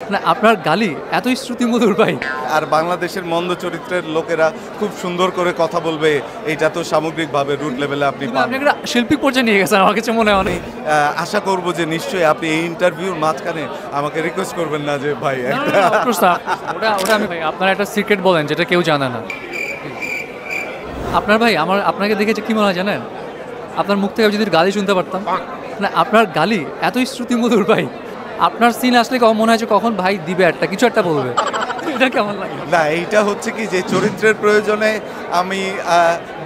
না আপনার গালি এতই শ্রুতিমধুর ভাই। আর বাংলাদেশের মন্দ চরিত্রের লোকেরা খুব সুন্দর করে কথা বলবে, এইটা তো সামগ্রিকভাবে রুট লেভেলে আপনি কিন্তু পান। আপনি একটা শিল্পী পর্যায়ে নিয়ে গেছেন আমার কাছে মনে হয় অনেক। আশা করব যে নিশ্চয়ই আপনি এই ইন্টারভিউর মাঝখানে আমাকে রিকোয়েস্ট করবেন না যে ভাই না, না, একটা না, of course না, of course না। ওটা আমি ভাই আপনার একটা সিক্রেট বলেন যেটা কেউ জানে না। আপনার ভাই আপনাকে দেখে যে কি মনে হয় জানেন? আপনার মুখ থেকে আমি যদি গালি শুনতে পারতাম। না আপনার গালি এতই শ্রুতিমধুর ভাই। আপনার সিন আসলে মনে হয় যে কখন ভাই দিবে একটা কিছু একটা বলবে। এটা কেমন লাগে? না, এইটা হচ্ছে কি যে চরিত্রের প্রয়োজনে আমি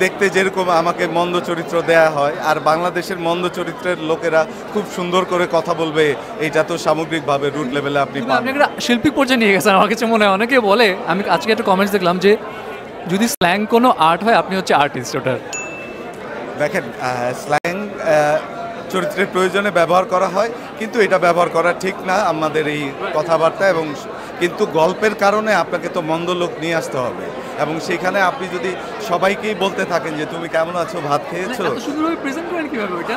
দেখতে যেরকম আমাকে মন্দ চরিত্র দেয়া হয়, আর বাংলাদেশের মন্দ চরিত্রের লোকেরা খুব সুন্দর করে কথা বলবে, এইটা তো সামগ্রিকভাবে রুট লেভেলে আপনি কিন্তু পান। আপনি একটা শিল্পী পর্যায়ে নিয়ে গেছেন আমার কাছে মনে হয় অনেকে বলে। আমি আজকে একটা কমেন্টস দেখলাম যে যদি স্ল্যাং কোনো আর্ট হয় আপনি হচ্ছে আর্টিস্ট ওটার। দেখেন, স্ল্যাং চরিত্রের প্রয়োজনে ব্যবহার করা হয়, কিন্তু এটা ব্যবহার করা ঠিক না আমাদের এই কথাবার্তা। এবং কিন্তু গল্পের কারণে আপনাকে তো মন্দ লোক নিয়ে আসতে হবে, এবং সেখানে আপনি যদি সবাইকেই বলতে থাকেন যে তুমি কেমন আছো, ভাত খেয়েছো, এত সুন্দরভাবে প্রেজেন্ট করেন কিভাবে ওইটা?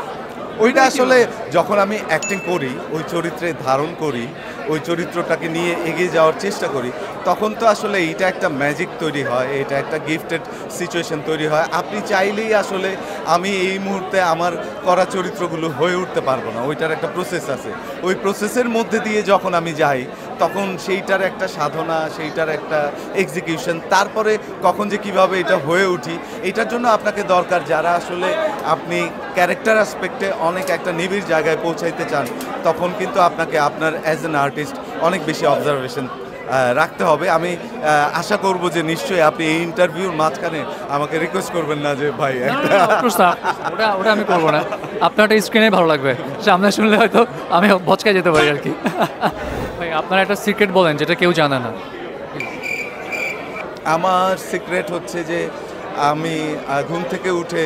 ওইটা আসলে যখন আমি অ্যাক্টিং করি, ওই চরিত্রে ধারণ করি, ওই চরিত্রটাকে নিয়ে এগিয়ে যাওয়ার চেষ্টা করি, তখন তো আসলে এইটা একটা ম্যাজিক তৈরি হয়, এটা একটা গিফটেড সিচুয়েশন তৈরি হয়। আপনি চাইলেই আসলে আমি এই মুহূর্তে আমার করা চরিত্রগুলো হয়ে উঠতে পারবো না, ওইটার একটা প্রসেস আছে। ওই প্রসেসের মধ্যে দিয়ে যখন আমি যাই, তখন সেইটার একটা সাধনা, সেইটার একটা এক্সিকিউশন, তারপরে কখন যে কিভাবে এটা হয়ে উঠি, এটার জন্য আপনাকে দরকার যারা আসলে আপনি ক্যারেক্টার অ্যাসপেক্টে অনেক একটা নিবিড় জায়গায় পৌঁছাইতে চান, তখন কিন্তু আপনাকে আপনার অ্যাজ অ্যান আর্টিস্ট অনেক বেশি অবজারভেশন রাখতে হবে। আমি আশা করব যে নিশ্চয়ই আপনি এই ইন্টারভিউর মাঝখানে আমাকে রিকোয়েস্ট করবেন না যে ভাই না, একটা না, of course না, of course না। ওটা আমি করবো না। আপনারটা স্ক্রিনে ভালো লাগবে, সামনে শুনলে হয়তো আমি ভচকায় যেতে পারি আর কি। ভাই আপনার একটা সিক্রেট বলেন যেটা কেউ জানে না। আমার সিক্রেট হচ্ছে যে আমি ঘুম থেকে উঠে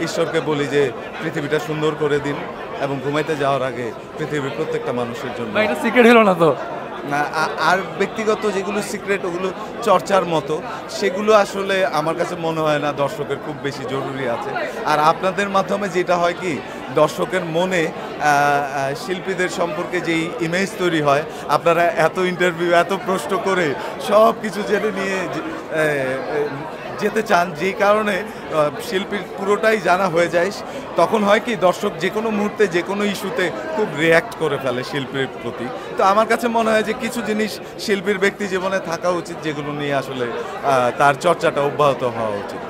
ঈশ্বরকে বলি যে পৃথিবীটা সুন্দর করে দিন, এবং ঘুমাইতে যাওয়ার আগে পৃথিবীর প্রত্যেকটা মানুষের জন্য। ভাই এটা সিক্রেট হলো না তো? না, আর ব্যক্তিগত যেগুলো সিক্রেট, ওগুলো চর্চার মতো, সেগুলো আসলে আমার কাছে মনে হয় না দর্শকের খুব বেশি জরুরি আছে। আর আপনাদের মাধ্যমে যেটা হয় কি, দর্শকের মনে শিল্পীদের সম্পর্কে যেই ইমেজ তৈরি হয়, আপনারা এত ইন্টারভিউ, এত প্রশ্ন করে সব কিছু জেনে নিয়ে যেতে চান, যেই কারণে শিল্পীর পুরোটাই জানা হয়ে যায়। তখন হয় কি, দর্শক যে কোনো মুহূর্তে যে কোনো ইস্যুতে খুব রিয়্যাক্ট করে ফেলে শিল্পীর প্রতি। তো আমার কাছে মনে হয় যে কিছু জিনিস শিল্পীর ব্যক্তি জীবনে থাকা উচিত, যেগুলো নিয়ে আসলে তার চর্চাটা অব্যাহত হওয়া উচিত।